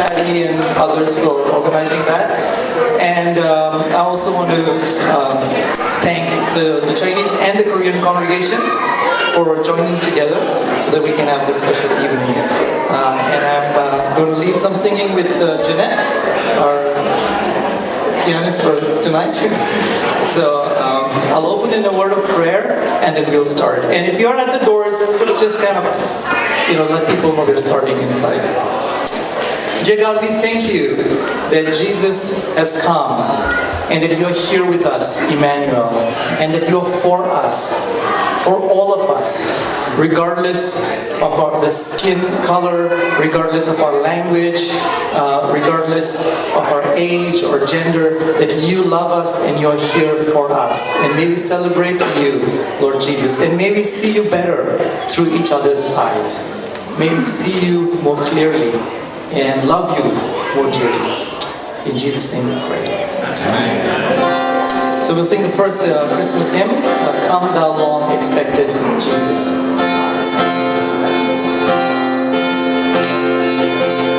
Patty and others for organizing that. And I also want to thank the Chinese and the Korean congregation for joining together so that we can have this special evening. And I'm going to lead some singing with Jeanette, our pianist for tonight. So I'll open in a word of prayer and then we'll start. And if you're at the doors, just kind of, let people know we're starting inside. Dear God, we thank you that Jesus has come and that you are here with us, Emmanuel, and that you are for us, for all of us, regardless of the skin color, regardless of our language, regardless of our age or gender, that you love us and you are here for us. And may we celebrate you, Lord Jesus, and may we see you better through each other's eyes. May we see you more clearly and love you more dearly. In Jesus' name we pray. Amen. So we'll sing the first Christmas hymn, Come Thou Long Expected Jesus.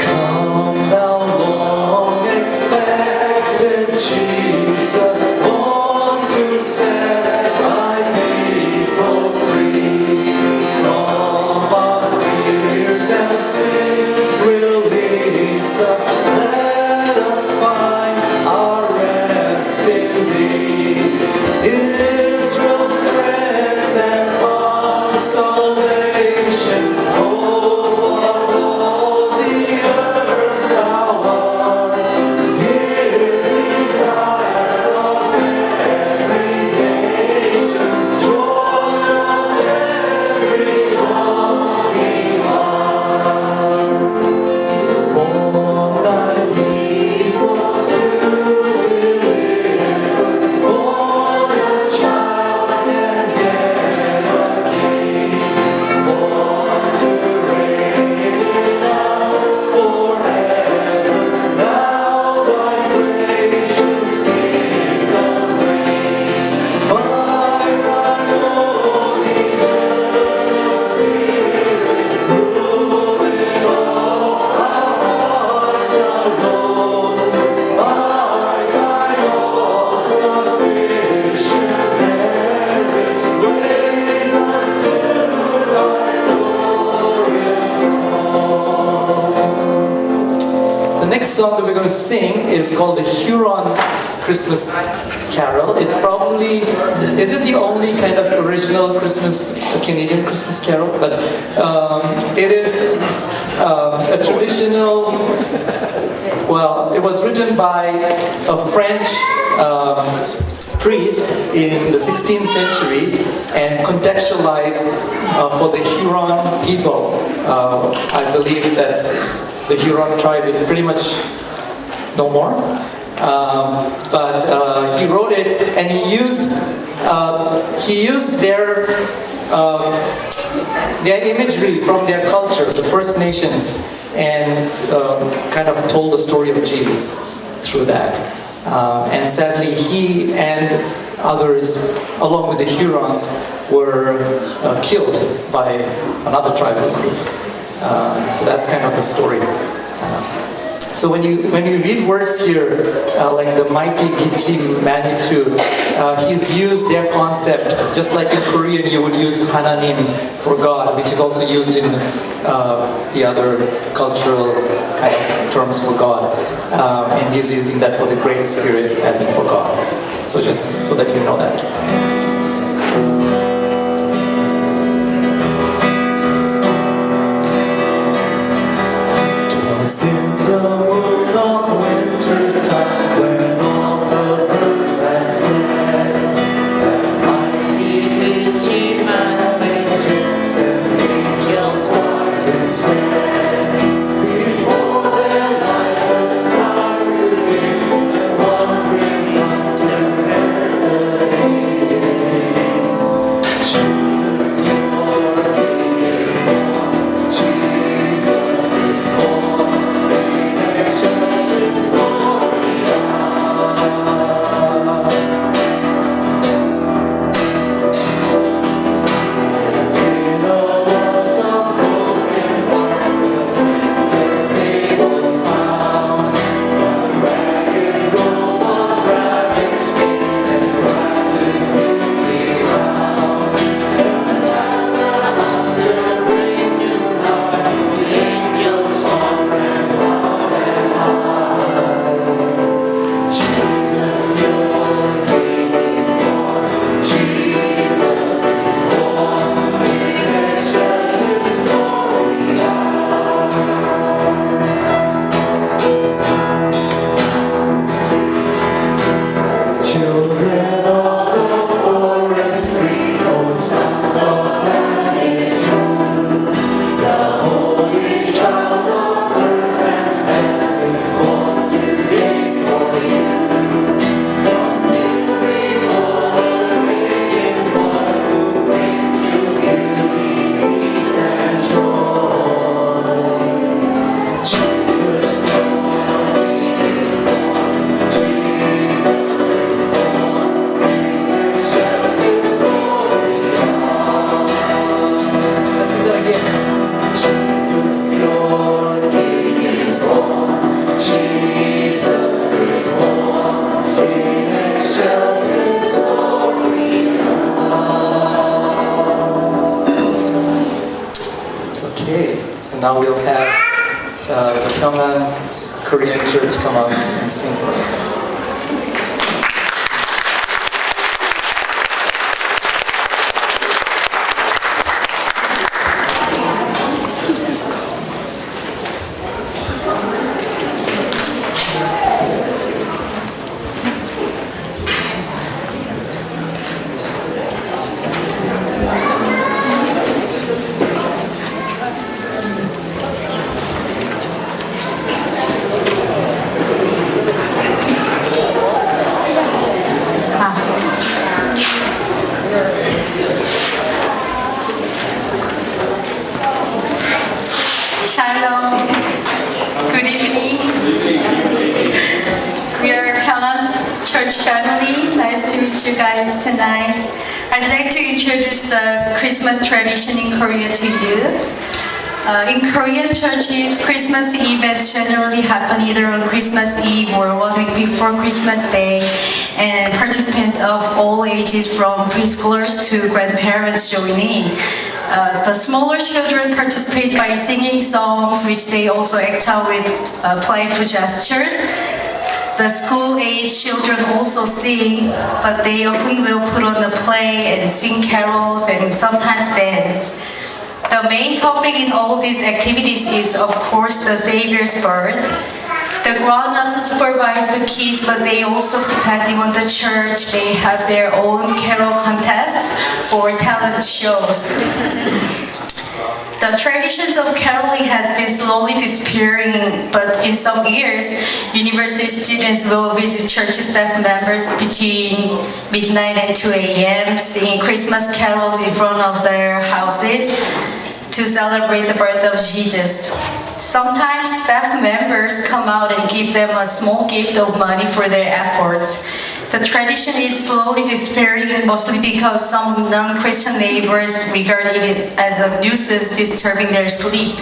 Come Thou Long Expected Jesus, born to set thy people free from our fears and sins. Release us, let us find our rest in thee. Israel's strength and consolation, hope of all the earth thou art, dear desire of every nation, joy of every longing heart. Born thy people to deliver, born a child and yet a king, born to reign in us forever. Now thy gracious kingdom reign, by thine own eternal Spirit, ruling all our hearts alone, by thine all-sufficient merit, raise us to thy glorious throne. The next song that we're going to sing is called the Huron Christmas Carol. It's probably, is it the only kind of original Canadian Christmas carol? But it is a traditional, well, it was written by a French priest in the 16th century and contextualized for the Huron people. I believe that the Huron tribe is pretty much no more. But he wrote it and he used their imagery from their culture, the First Nations, and kind of told the story of Jesus through that. And sadly, he and others, along with the Hurons, were killed by another tribal group. So that's kind of the story. So when you read words here, like the mighty Gichi Manitou, he's used their concept, just like in Korean you would use Hananim for God, which is also used in the other cultural kind of terms for God. And he's using that for the Great Spirit as in for God. So just so that you know that. In the moon of winter time, when all the birds had fled, that mighty Itsy-Bitsy Manitou sent angel choirs instead. Before their light the stars grew dim, and wandering wonders melody. Jesus, your King is born. Jesus is born. Seongan Korean church come out and sing for us. Shalom. Good evening. We are Huron Church family. Nice to meet you guys tonight. I'd like to introduce the Christmas tradition in Korea to you. In Korean churches, Christmas events generally happen either on Christmas Eve or 1 week before Christmas Day, and participants of all ages from preschoolers to grandparents join in. The smaller children participate by singing songs, which they also act out with playful gestures. The school-age children also sing, but they often will put on a play and sing carols and sometimes dance. The main topic in all these activities is, of course, the Savior's birth. The grown-ups supervise the kids, but they also, depending on the church, may have their own carol contest or talent shows. The traditions of caroling has been slowly disappearing, but in some years, university students will visit church staff members between midnight and 2 a.m. singing Christmas carols in front of their houses to celebrate the birth of Jesus. Sometimes staff members come out and give them a small gift of money for their efforts. The tradition is slowly disappearing, mostly because some non-Christian neighbors regard it as a nuisance disturbing their sleep.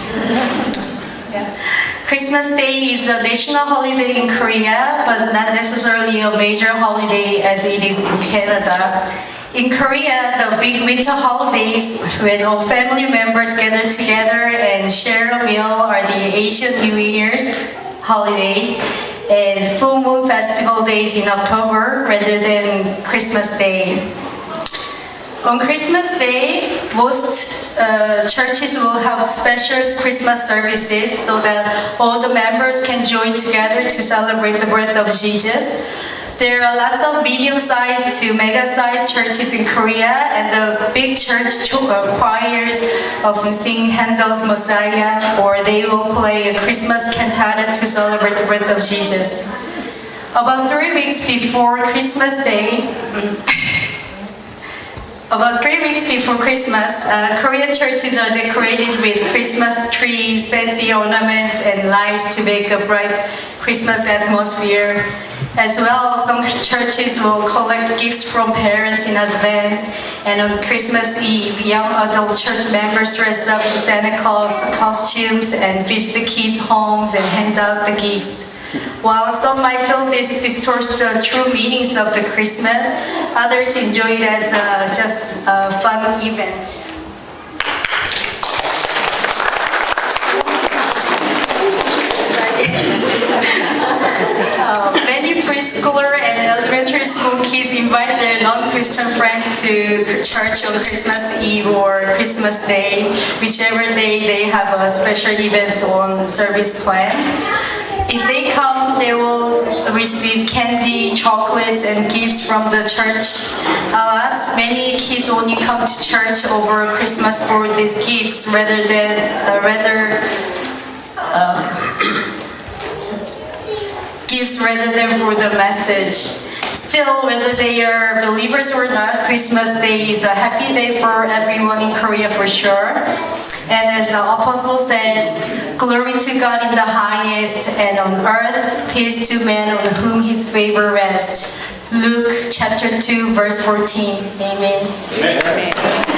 Christmas Day is a national holiday in Korea, but not necessarily a major holiday as it is in Canada. In Korea, the big winter holidays when all family members gather together and share a meal are the Asian New Year's holiday and full moon festival days in October rather than Christmas Day. On Christmas Day, most churches will have special Christmas services so that all the members can join together to celebrate the birth of Jesus. There are lots of medium-sized to mega-sized churches in Korea, and the big church choirs often sing Handel's Messiah, or they will play a Christmas cantata to celebrate the birth of Jesus. About 3 weeks before Christmas Day, Korean churches are decorated with Christmas trees, fancy ornaments, and lights to make a bright Christmas atmosphere. As well, some churches will collect gifts from parents in advance, and on Christmas Eve, young adult church members dress up in Santa Claus costumes and visit the kids' homes and hand out the gifts. While some might feel this distorts the true meanings of the Christmas, others enjoy it as just a fun event. Many preschooler and elementary school kids invite their non-Christian friends to church on Christmas Eve or Christmas Day, whichever day they have a special events on service planned. If they come, they will receive candy, chocolates, and gifts from the church. Alas, many kids only come to church over Christmas for these gifts rather than for the message. Still, whether they are believers or not, Christmas Day is a happy day for everyone in Korea for sure. And as the apostle says, glory to God in the highest, and on earth peace to men on whom his favor rests. Luke chapter 2 verse 14. Amen. Amen.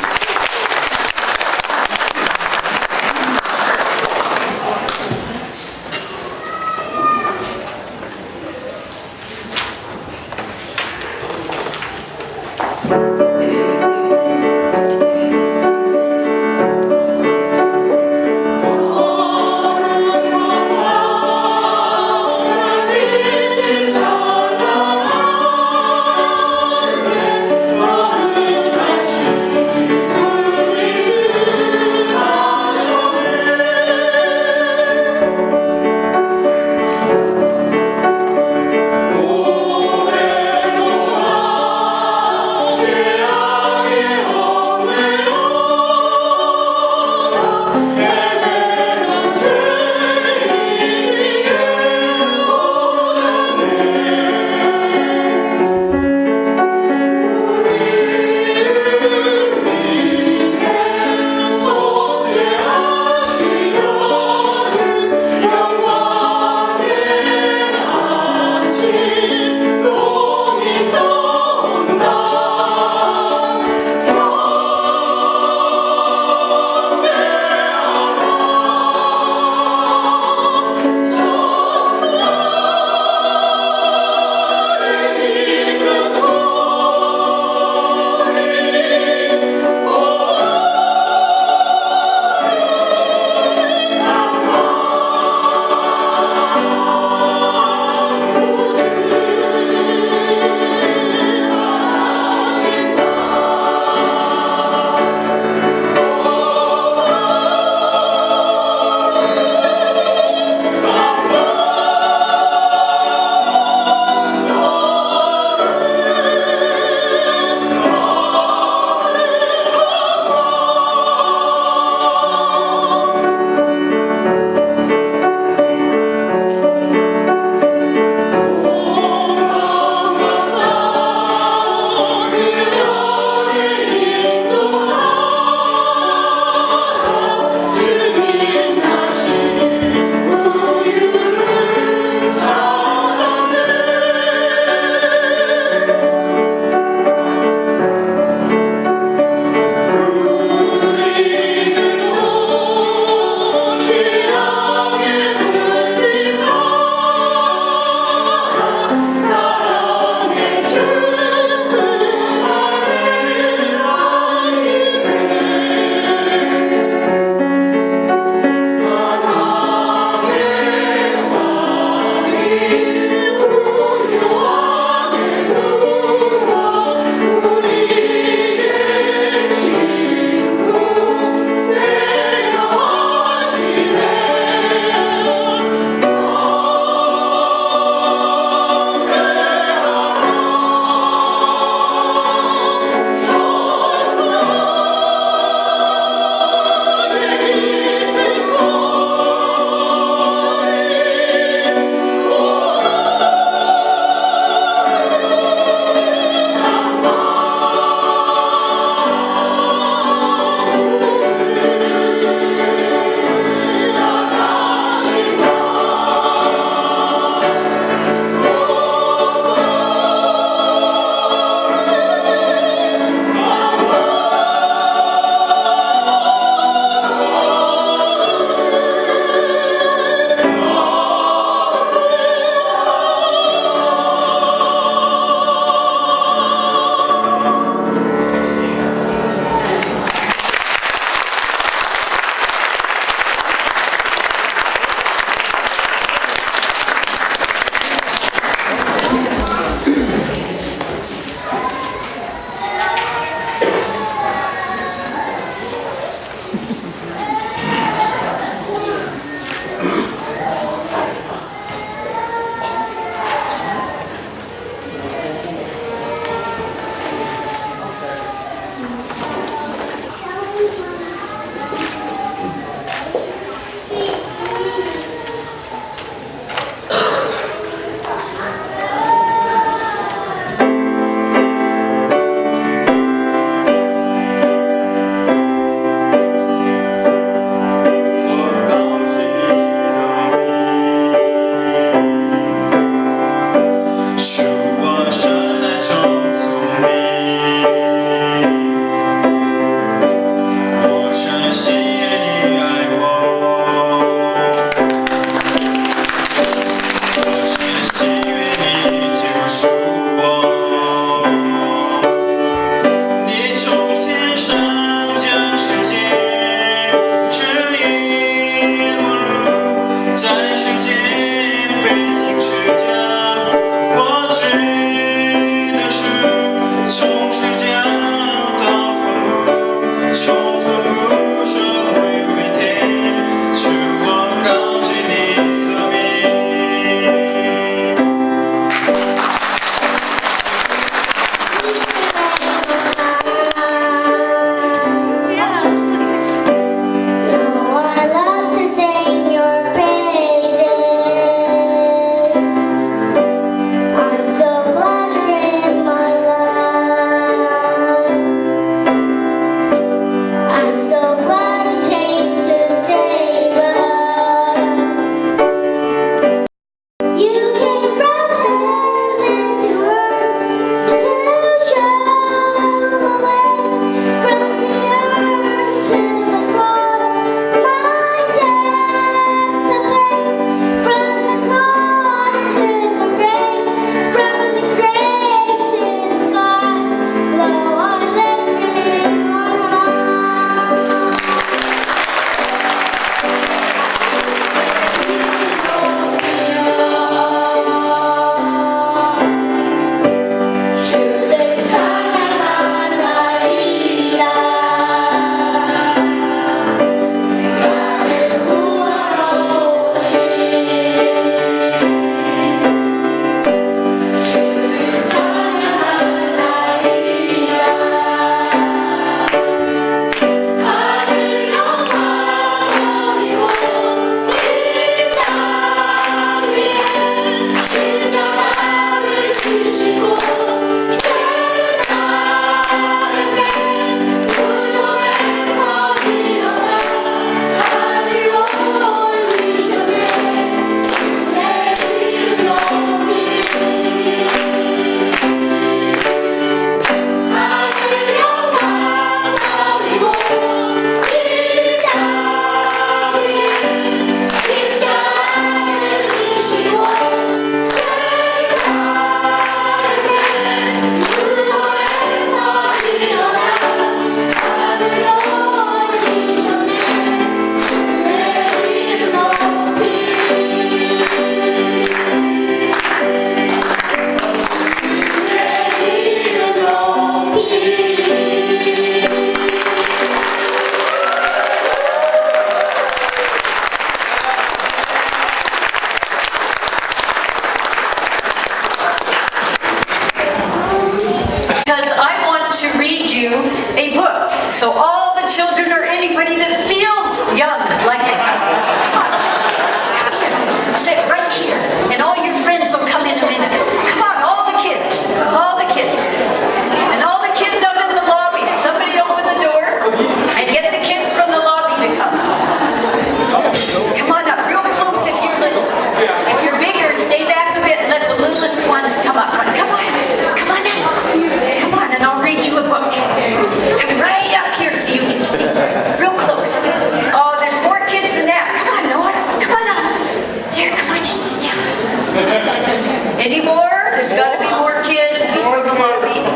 Any more? There's got to be more kids.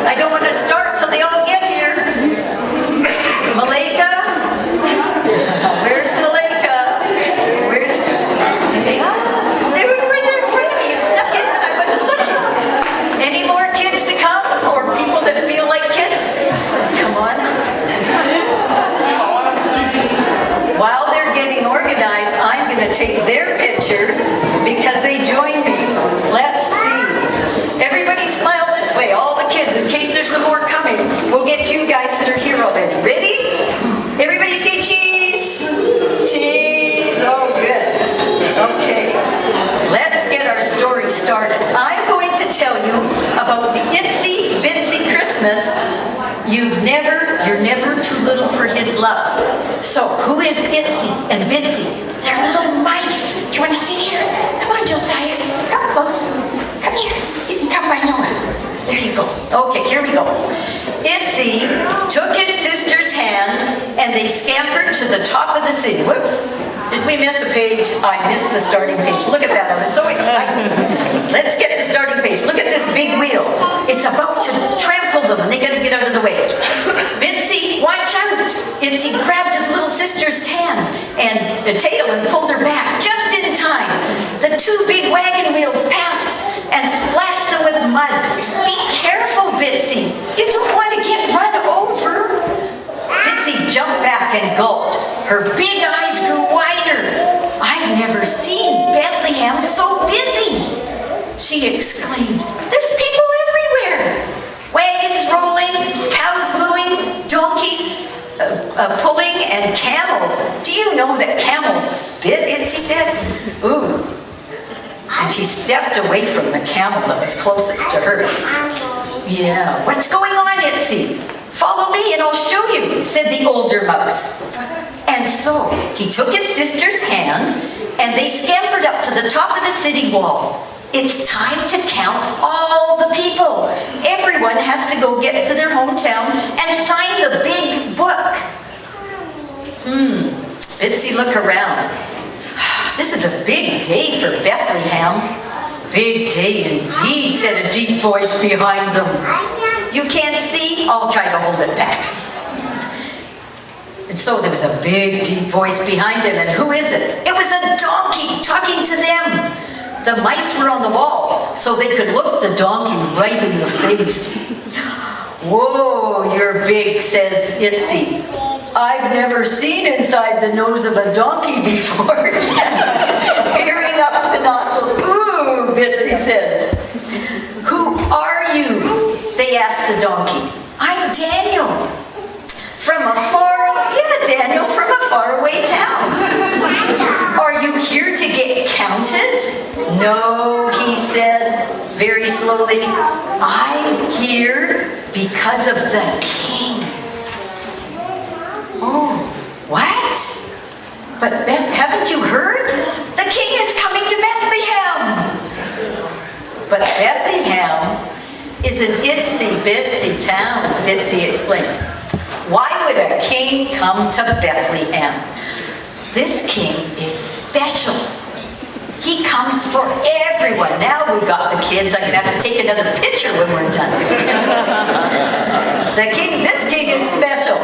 I don't want to start till they all get here. Malika? Where's Malika? Where's... They were right there in front of me. You snuck in and I wasn't looking. Any more kids to come? Or people that feel like kids? Come on. While they're getting organized, I'm going to take their picture because they joined me. Let's see. Everybody smile this way, all the kids, in case there's some more coming. We'll get you guys that are here already. Ready? Everybody say cheese. Cheese. Oh, good. Okay. Let's get our story started. I'm going to tell you about the Itsy-Bitsy Christmas. You're never too little for his love. So, who is Itsy and Bitsy? They're little mice. Do you want to sit here? Come on, Josiah. Come close. Come here. You can come by Noah. There you go. Okay, here we go. Itsy took his sister's hand and they scampered to the top of the city. Whoops. Did we miss a page? I missed the starting page. Look at that. I was so excited. Let's get the starting page. Look at this big wheel. It's about to trample them and they got to get out of the way. Bitsy, watch out. Itsy grabbed his little sister's hand and the tail and pulled her back just in time. The two big wagon wheels passed and splashed them with mud. Be careful, Bitsy. You don't want to get run over. Bitsy jumped back and gulped. Her big eyes grew wider. I've never seen Bethlehem so busy. She exclaimed, there's people everywhere. Wagons rolling, cows mooing, donkeys pulling, and camels. Do you know that camels spit, Itsy said? Ooh. And she stepped away from the camel that was closest to her. Yeah, what's going on, Itsy? Follow me and I'll show you, said the older mouse. And so he took his sister's hand and they scampered up to the top of the city wall. It's time to count all the people. Everyone has to go get to their hometown and sign the big book. Bitsy, look around. This is a big day for Bethlehem. Big day indeed, said a deep voice behind them. You can't see? I'll try to hold it back. And so there was a big, deep voice behind him. And who is it? It was a donkey talking to them. The mice were on the wall, so they could look the donkey right in the face. Whoa, you're big, says Itsy. I've never seen inside the nose of a donkey before. Peering up the nostril. Ooh, Bitsy says. Who are you? They asked the donkey. I'm Daniel. Daniel from a faraway town. Are you here to get counted? No, he said very slowly. I'm here because of the king. Oh, what? But haven't you heard? The king is coming to Bethlehem. But Bethlehem is an itsy-bitsy town, Itsy explained. Why would a king come to Bethlehem? This king is special. He comes for everyone. Now we got the kids. I'm going to have to take another picture when we're done. This king is special.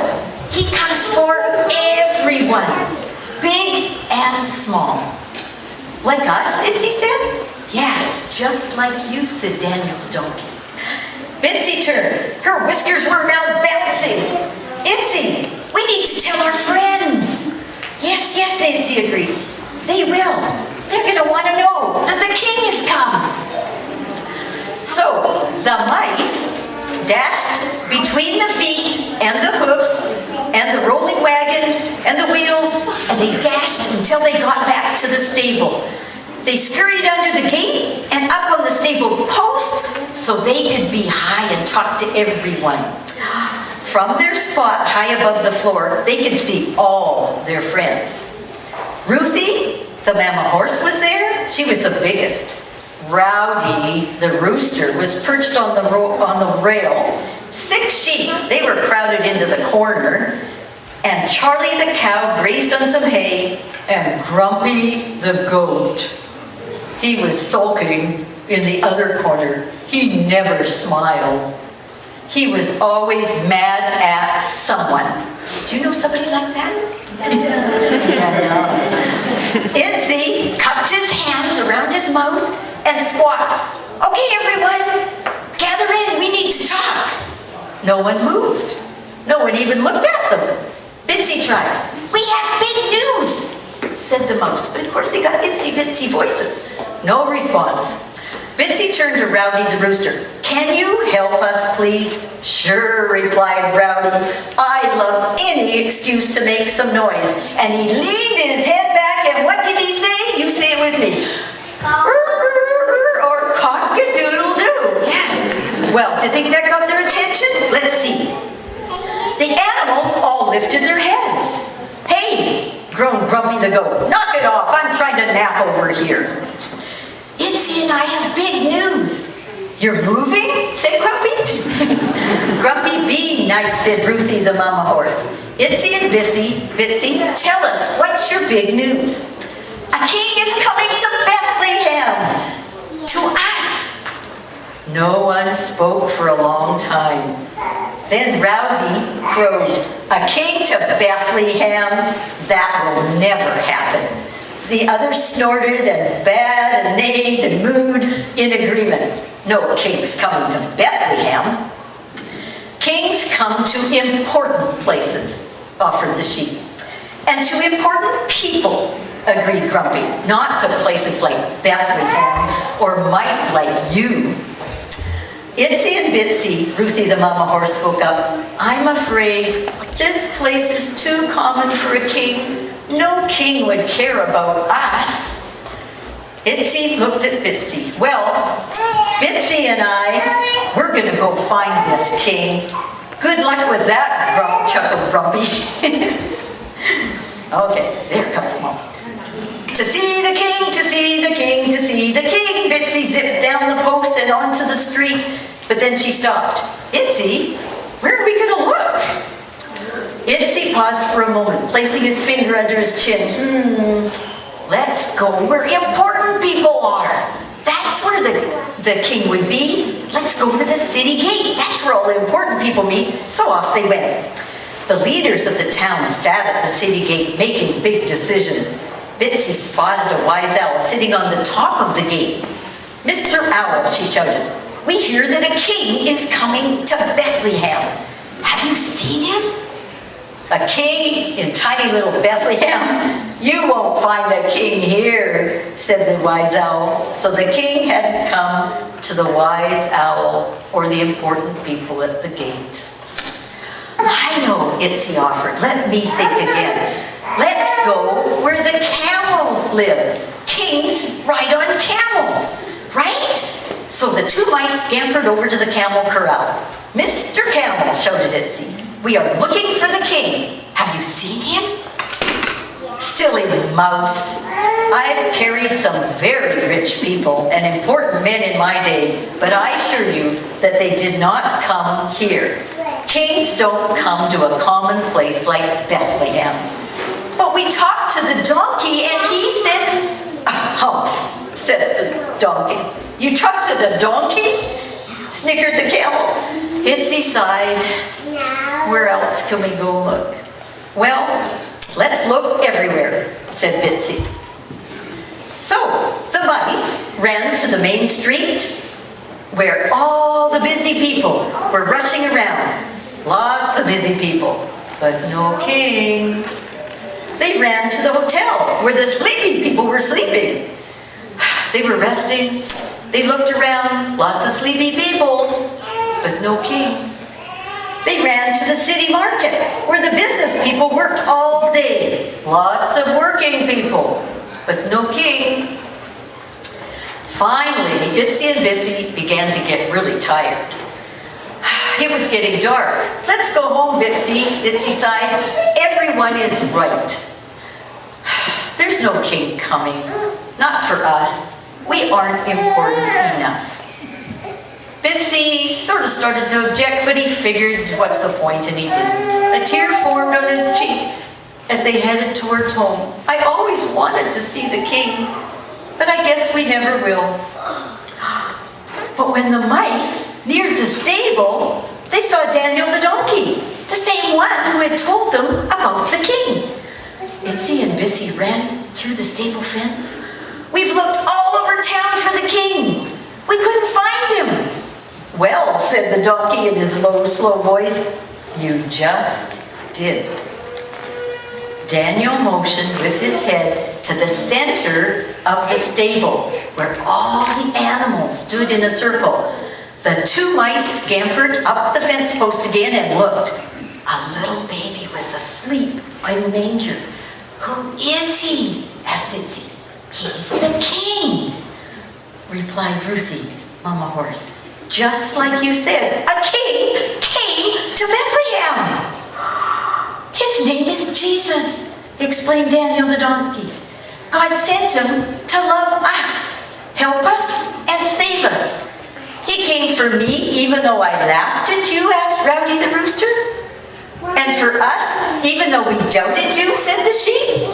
He comes for everyone, big and small. Like us, Itsy said? Yes, just like you, said Daniel the donkey. Bitsy turned. Her whiskers were now bouncing. Itsy, we need to tell our friends. Yes, Itsy agreed. They will. They're going to want to know that the king has come. So, the mice dashed between the feet and the hoofs and the rolling wagons and the wheels, and they dashed until they got back to the stable. They scurried under the gate and up on the stable post so they could be high and talk to everyone. From their spot high above the floor, they could see all their friends. Ruthie, the mama horse, was there. She was the biggest. Rowdy, the rooster, was perched on the rail. 6 sheep, they were crowded into the corner. And Charlie the cow grazed on some hay, and Grumpy the goat. He was sulking in the other corner. He never smiled. He was always mad at someone. Do you know somebody like that? Yeah. Itsy cupped his hands around his mouth and squawked, "Okay, everyone, gather in, we need to talk." No one moved. No one even looked at them. Bitsy tried. "We have big news," said the mouse, but of course they got itsy-bitsy voices. No response. Bitsy turned to Rowdy the rooster. "Can you help us, please?" "Sure," replied Rowdy. "I love any excuse to make some noise." And he leaned his head back, and what did he say? You say it with me. Or cock-a-doodle-doo. Yes. Well, do you think that got their attention? Let's see. The animals all lifted their heads. "Hey," groaned Grumpy the goat, "knock it off. I'm trying to nap over here." "Itsy and I have big news." "You're moving?" said Grumpy. "Grumpy, be nice," said Ruthie the mama horse. "Itsy and Bitsy, tell us, what's your big news?" "A king is coming to Bethlehem. To us." No one spoke for a long time. Then Rowdy crowed, "A king to Bethlehem? That will never happen." The others snorted and bad and neighed and mooed in agreement. No king's coming to Bethlehem. "Kings come to important places," offered the sheep. "And to important people," agreed Grumpy. "Not to places like Bethlehem or mice like you." Itsy and Bitsy, Ruthie the mama horse, spoke up. "I'm afraid this place is too common for a king. No king would care about us." Itsy looked at Bitsy. "Well, Bitsy and we're going to go find this king. Good luck with that," chuckled Grumpy. Okay, there comes Mom. "To see the king, to see the king, to see the king." Bitsy zipped down the post and onto the street, but then she stopped. "Itsy, where are we going to look?" Itsy paused for a moment, placing his finger under his chin. "Let's go where important people are. That's where the king would be. Let's go to the city gate. That's where all the important people meet." So off they went. The leaders of the town sat at the city gate making big decisions. Bitsy spotted a wise owl sitting on the top of the gate. "Mr. Owl," she shouted, "we hear that a king is coming to Bethlehem. Have you seen him?" "A king in tiny little Bethlehem? You won't find a king here," said the wise owl. So the king hadn't come to the wise owl or the important people at the gate. "I know," Itsy offered. "Let me think again. Let's go where the camels live. Kings ride on camels, right?" So the two mice scampered over to the camel corral. "Mr. Camel," shouted Itsy, "we are looking for the king. Have you seen him?" "Silly mouse. I've carried some very rich people and important men in my day, but I assure you that they did not come here. Kings don't come to a common place like Bethlehem." "But we talked to the donkey and he said..." "Humph," said the donkey. "You trusted a donkey?" snickered the camel. Itsy sighed. "Where else can we go look?" "Well, let's look everywhere," said Bitsy. So the mice ran to the main street where all the busy people were rushing around. Lots of busy people, but no king. They ran to the hotel where the sleepy people were sleeping. They were resting. They looked around. Lots of sleepy people, but no king. They ran to the city market where the business people worked all day. Lots of working people, but no king. Finally, Itsy and Bitsy began to get really tired. It was getting dark. "Let's go home, Bitsy," Itsy sighed. "Everyone is right. There's no king coming. Not for us. We aren't important enough." Bitsy sort of started to object, but he figured what's the point, and he didn't. A tear formed on his cheek as they headed towards home. "I always wanted to see the king." but I guess we never will. But when the mice neared the stable, they saw Daniel the donkey, the same one who had told them about the king. Itsy and Bitsy ran through the stable fence. "We've looked all over town for the king. We couldn't find him." "Well," said the donkey in his low, slow voice, "you just did." Daniel motioned with his head to the center of the stable, where all the animals stood in a circle. The two mice scampered up the fence post again and looked. A little baby was asleep in the manger. "Who is he?" asked Itsy. "He's the king," replied Ruthie, Mama Horse. "Just like you said, a king came to Bethlehem." "His name is Jesus," explained Daniel the donkey. "God sent him to love us, help us, and save us." "He came for me even though I laughed at you?" asked Rowdy the rooster. "And for us even though we doubted you?" said the sheep.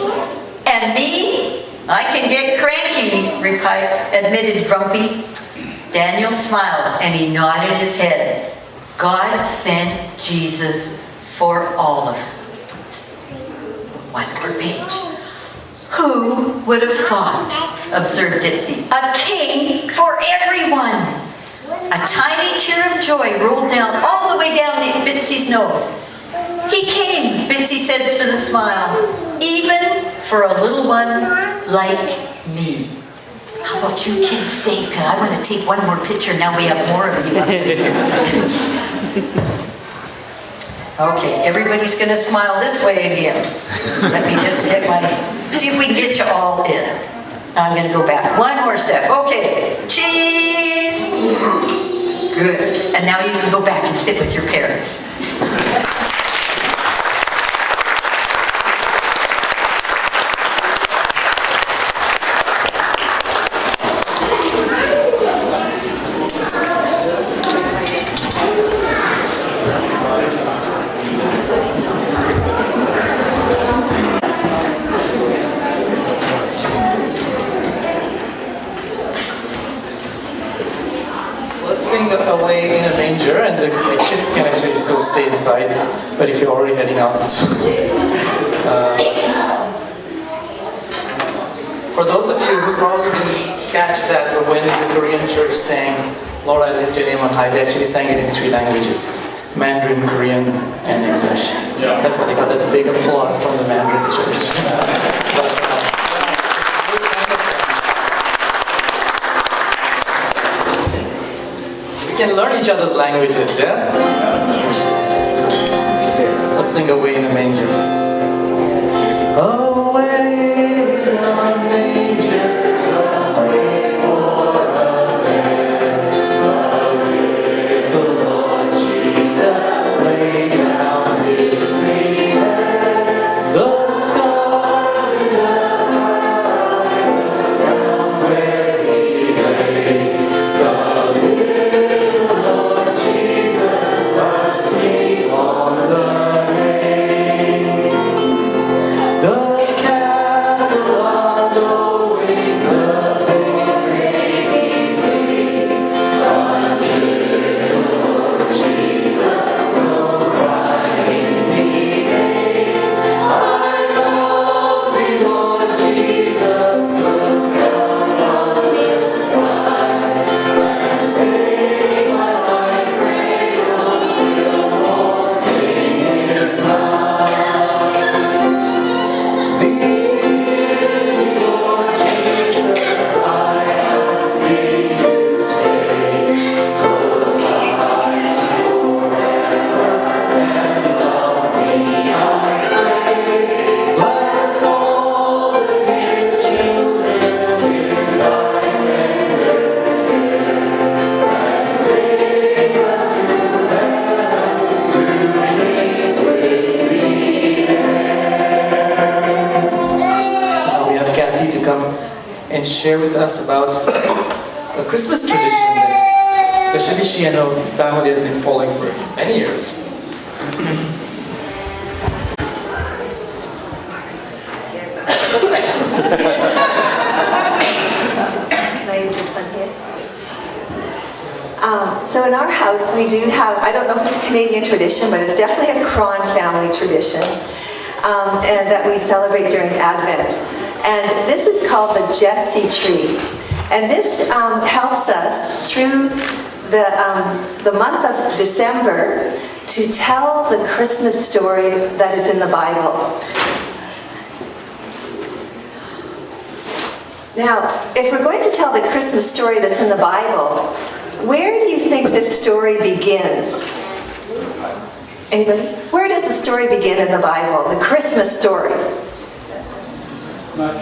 "And me? I can get cranky," admitted Grumpy. Daniel smiled and he nodded his head. God sent Jesus for all of us. One more page. "Who would have thought," observed Itsy, "a king for everyone." A tiny tear of joy rolled down all the way down Bitsy's nose. "He came," Bitsy said with a smile, "even for a little one like me." How about you kids stay? Because I want to take one more picture. Now we have more of you. Okay, everybody's going to smile this way again. Let me just see if we can get you all in. I'm going to go back one more step. Okay, cheese. Good. And now you can go back and sit with your parents. Away in a manger, and the kids can actually still stay inside, but if you're already heading out, for those of you who probably didn't catch that, but when the Korean church sang "Lord, I lift your name on high," they actually sang it in 3 languages: Mandarin, Korean, and English. Yeah. That's why they got that big applause from the Mandarin church. We can learn each other's languages, yeah? Let's sing "Away in a Manger." Away in a manger, away for a bed, away the Lord Jesus laid down his sweet head. The stars in the sky looked down where he lay. Asleep on the hay. The cattle are lowing, the baby please. Under the Lord Jesus will crying be raised. I love thee, Lord Jesus, look down from the sky and say my life's cradle. And share with us about a Christmas tradition that especially she and her family has been following for many years. So in our house, we do have, I don't know if it's a Canadian tradition, but it's definitely a Huron family tradition, and that we celebrate during Advent. And this is called the Itsy tree. And this helps us through the month of December to tell the Christmas story that is in the Bible. Now, if we're going to tell the Christmas story that's in the Bible, where do you think this story begins? Anybody? Where does the story begin in the Bible? The Christmas story?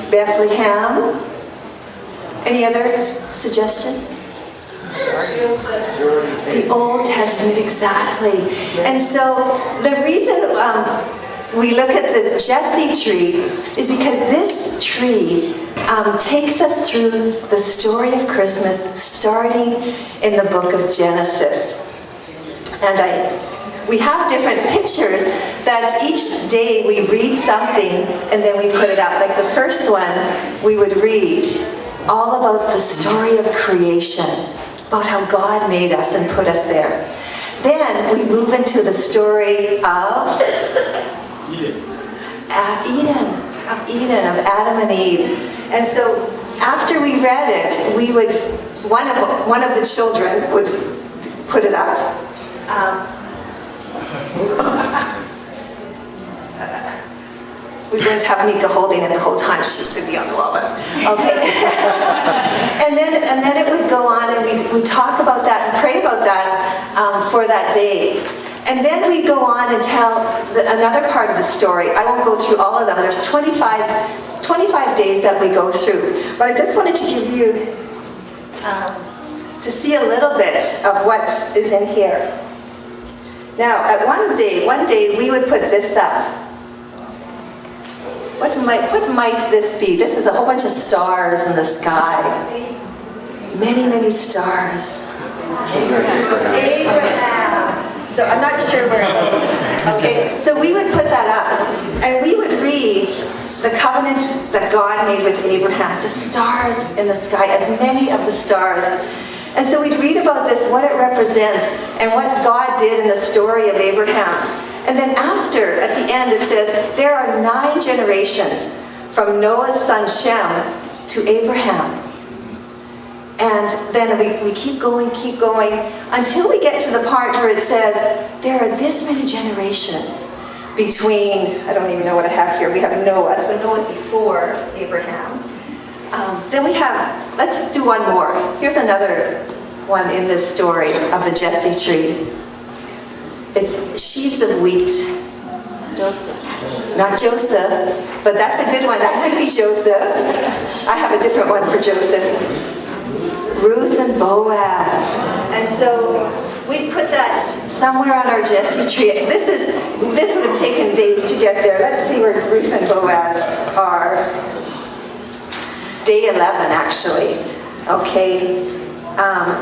Bethlehem? Any other suggestions? The Old Testament, exactly. And so the reason we look at the Itsy tree is because this tree takes us through the story of Christmas, starting in the book of Genesis. And we have different pictures that each day we read something and then we put it up. Like the first one, we would read all about the story of creation, about how God made us and put us there. Then we move into the story of Eden, of Adam and Eve. And so after we read it, we would, one of the children would put it up. We wouldn't have Mika holding it the whole time. She would be on the wall. Okay. and then it would go on, and we'd talk about that and pray about that for that day. And then we go on and tell another part of the story. I won't go through all of them. There's 25 days that we go through. But I just wanted to give you, to see a little bit of what is in here. Now, at one day we would put this up. What might this be? This is a whole bunch of stars in the sky. Many, many stars. Abraham. So I'm not sure where it goes. Okay, so we would put that up, and we would read the covenant that God made with Abraham, the stars in the sky, as many of the stars. And so we'd read about this, what it represents, and what God did in the story of Abraham. And then after, at the end, it says, there are 9 generations from Noah's son Shem to Abraham. And then we keep going, until we get to the part where it says, there are this many generations between, I don't even know what I have here. We have Noah, so Noah's before Abraham. Then we have, let's do one more. Here's another one in this story of the Itsy tree. It's sheaves of wheat. Joseph. Not Joseph, but that's a good one. That could be Joseph. I have a different one for Joseph. Ruth and Boaz. And so we put that somewhere on our Itsy tree. This would have taken days to get there. Let's see where Ruth and Boaz are. Day 11, actually. Okay.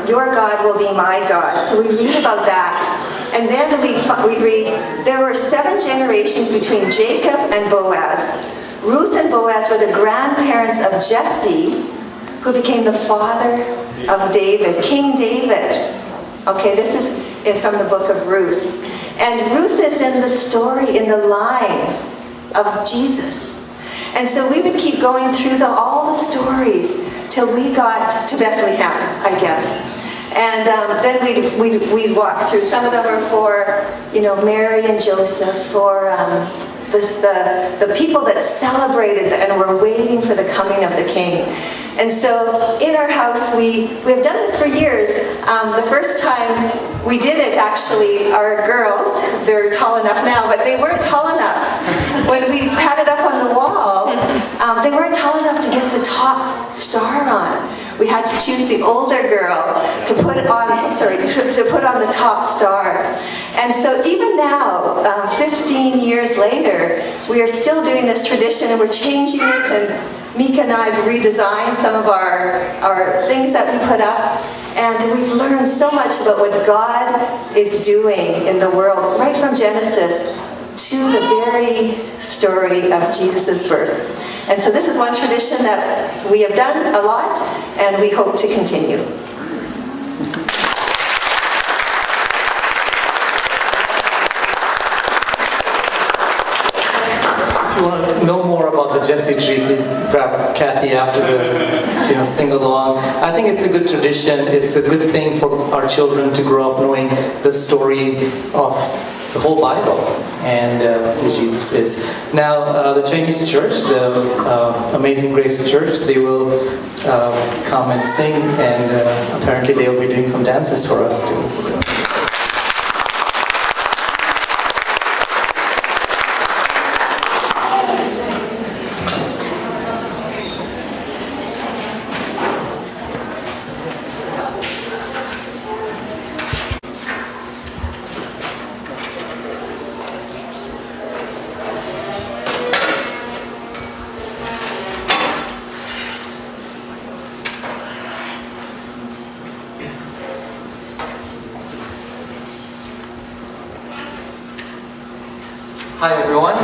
Your God will be my God. So we read about that. And then we read, there were 7 generations between Jacob and Boaz. Ruth and Boaz were the grandparents of Jesse, who became the father of David, King David. Okay, this is from the book of Ruth. And Ruth is in the story, in the line of Jesus. And so we would keep going through all the stories till we got to Bethlehem, I guess. And then we'd walk through. Some of them were for, Mary and Joseph, for the people that celebrated and were waiting for the coming of the King. And so in our house, we've done this for years. The first time we did it, actually, our girls, they're tall enough now, but they weren't tall enough. When we had it up on the wall, they weren't tall enough to get the top star on. We had to choose the older girl to put on the top star. And so even now, 15 years later, we are still doing this tradition, and we're changing it, and Mika and I have redesigned some of our things that we put up, and we've learned so much about what God is doing in the world, right from Genesis to the very story of Jesus' birth. And so this is one tradition that we have done a lot, and we hope to continue. the Jesse tree. Please grab Kathy after the sing along. I think it's a good tradition. It's a good thing for our children to grow up knowing the story of the whole Bible and who Jesus is. Now, the Chinese church, the Amazing Grace Church, they will come and sing, and apparently they will be doing some dances for us too. So. Hi everyone.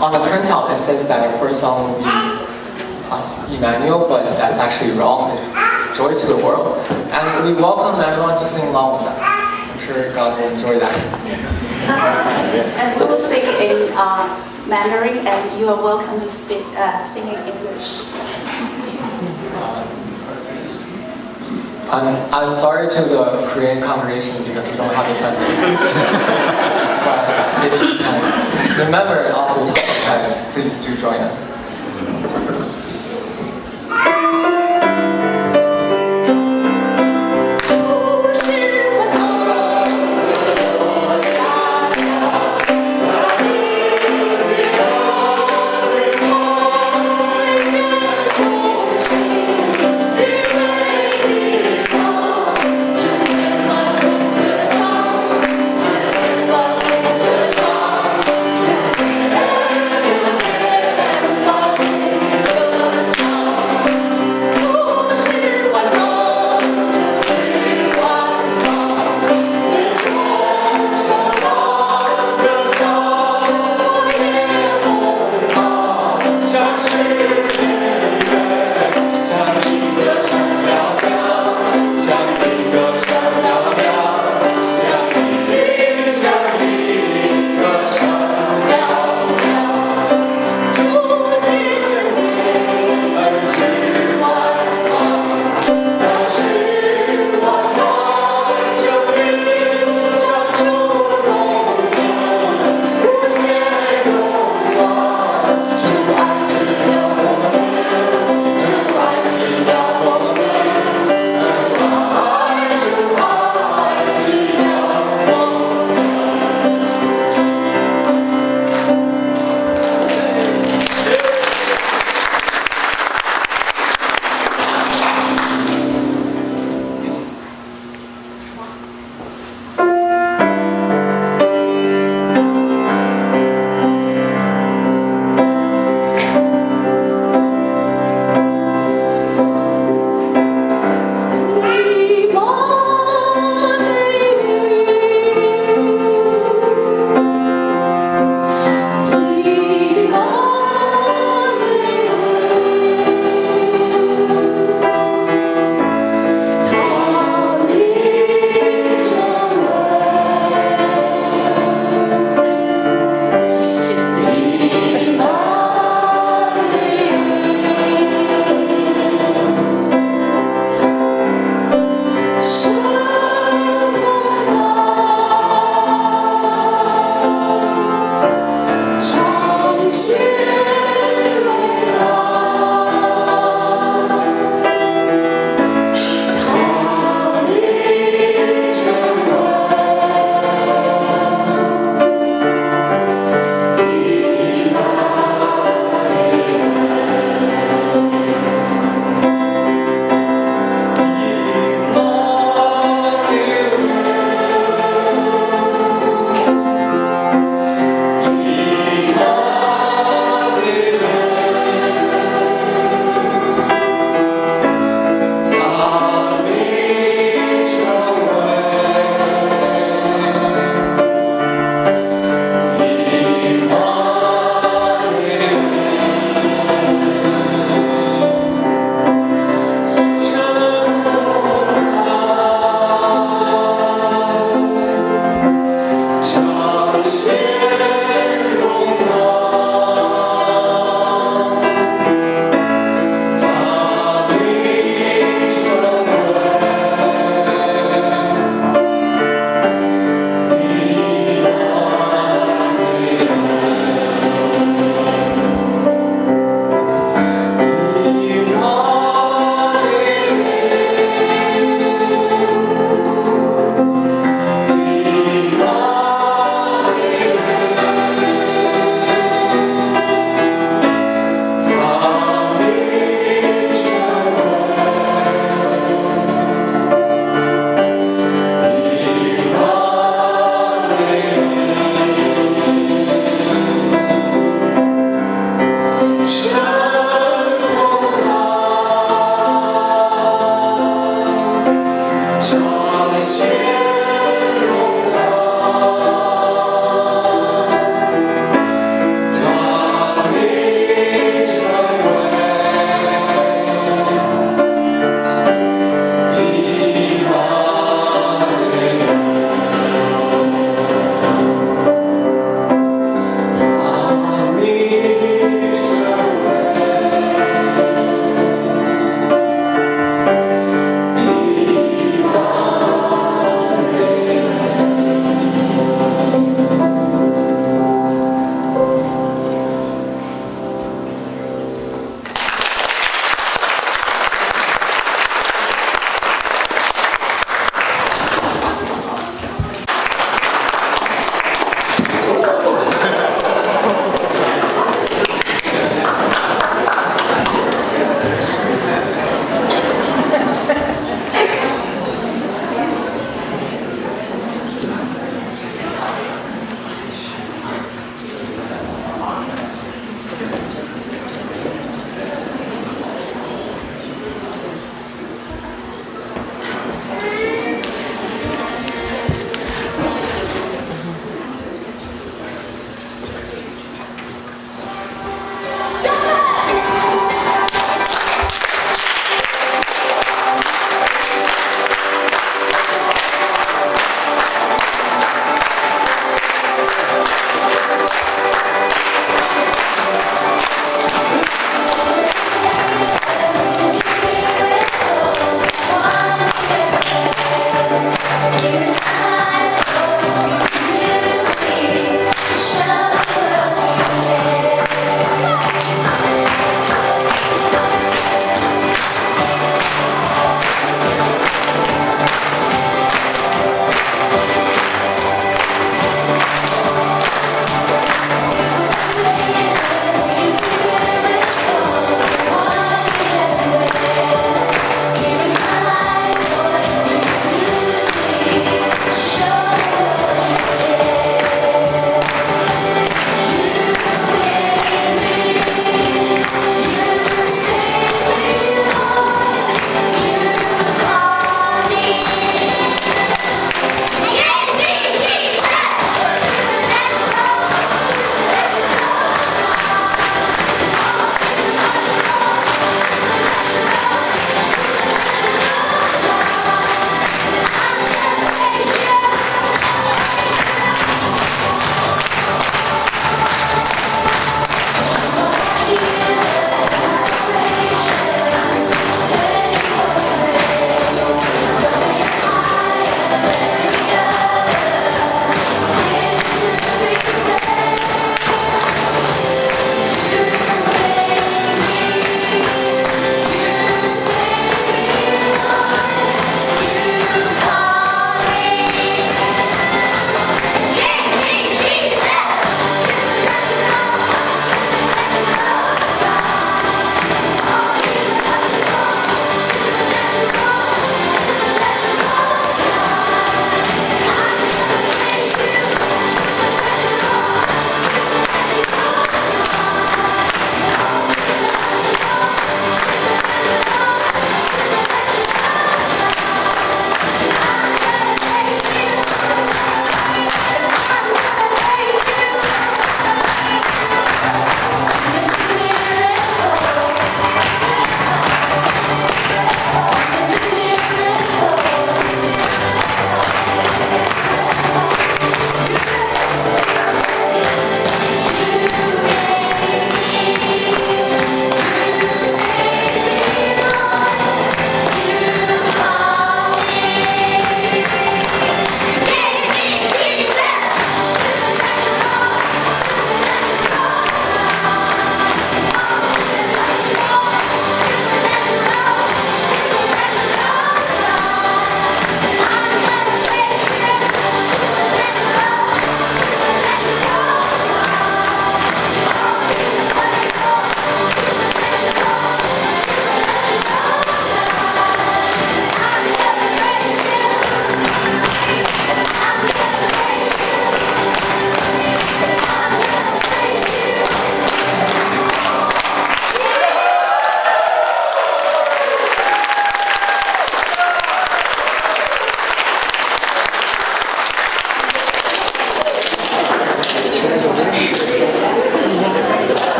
On the printout it says that our first song will be Emmanuel, but that's actually wrong. It's Joy to the World. And we welcome everyone to sing along with us. I'm sure God will enjoy that. And we will sing in Mandarin, and you are welcome to sing in English. I'm sorry to the Korean congregation because we don't have the translation. But if you can remember off the top of your head, please do join us.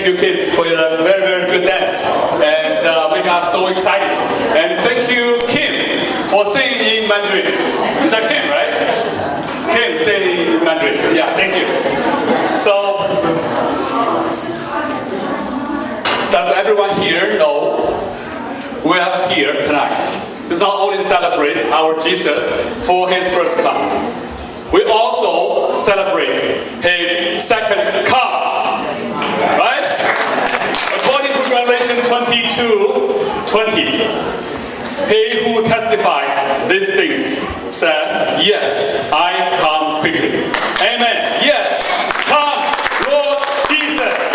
thank you kids for your very, very good dance and making us so excited. And thank you Kim for singing in Mandarin. Is that Kim, right? Kim singing in Mandarin. Yeah, thank you. So, does everyone here know we are here tonight? It's not only to celebrate our Jesus for his first come. We also celebrate his second come. Right? According to Revelation 22:20, he who testifies these things says, yes, I come quickly. Amen. Yes, come, Lord Jesus.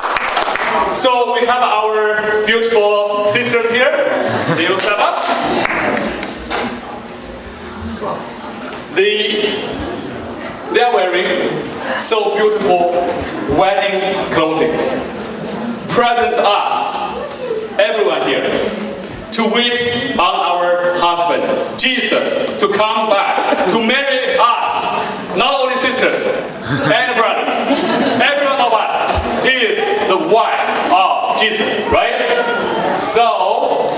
So we have our beautiful sisters here. They will step up. They are wearing so beautiful wedding clothing. Presents us, everyone here, to wait on our husband, Jesus, to come back, to marry us, not only sisters and brothers. Every one of us is the wife of Jesus, right? So,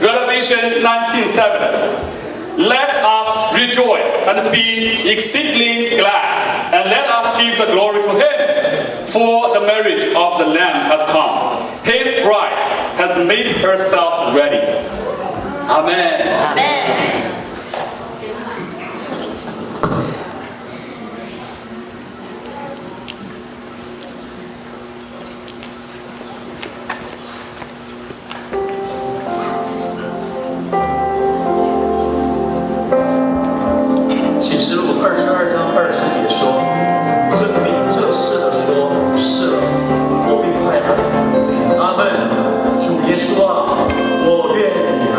Revelation 19:7. Let us rejoice and be exceedingly glad, and let us give the glory to him, for the marriage of the Lamb has come. His bride has made herself ready. Amen. Amen. 主耶稣啊，我愿你来。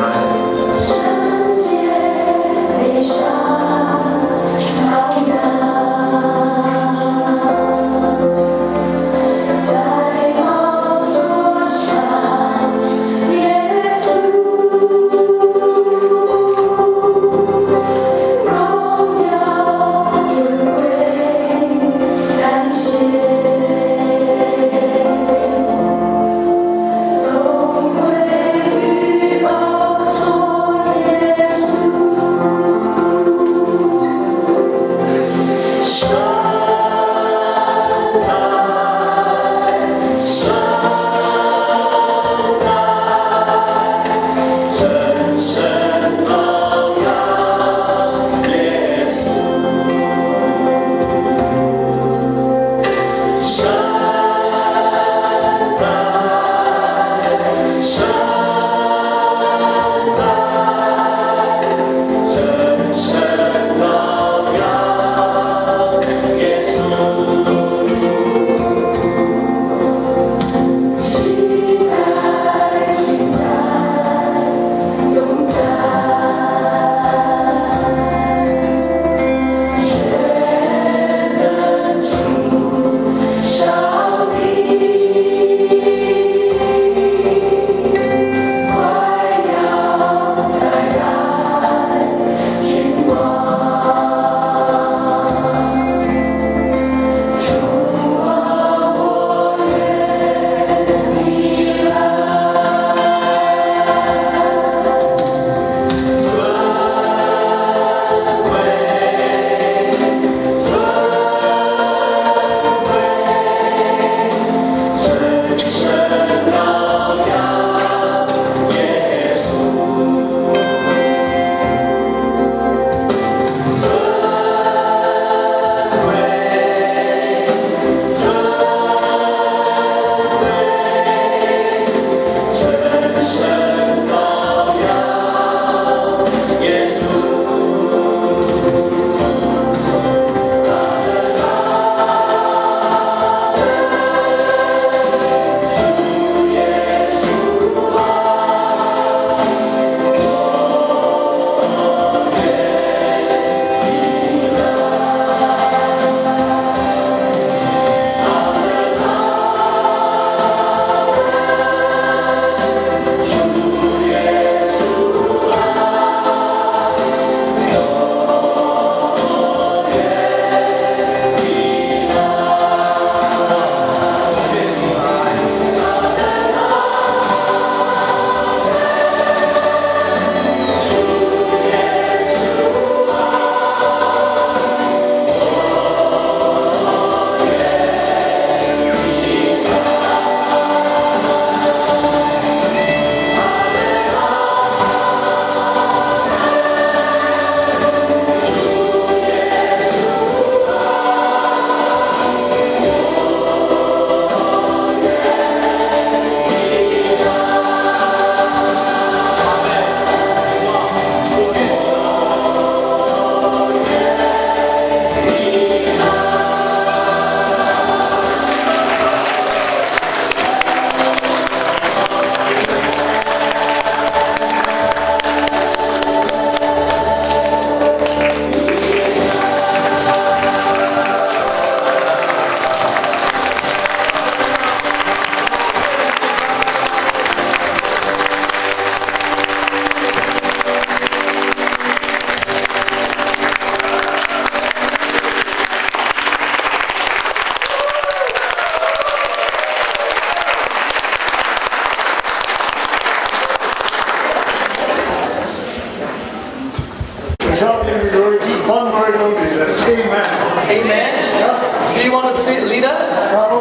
Do you want to lead us?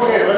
Okay,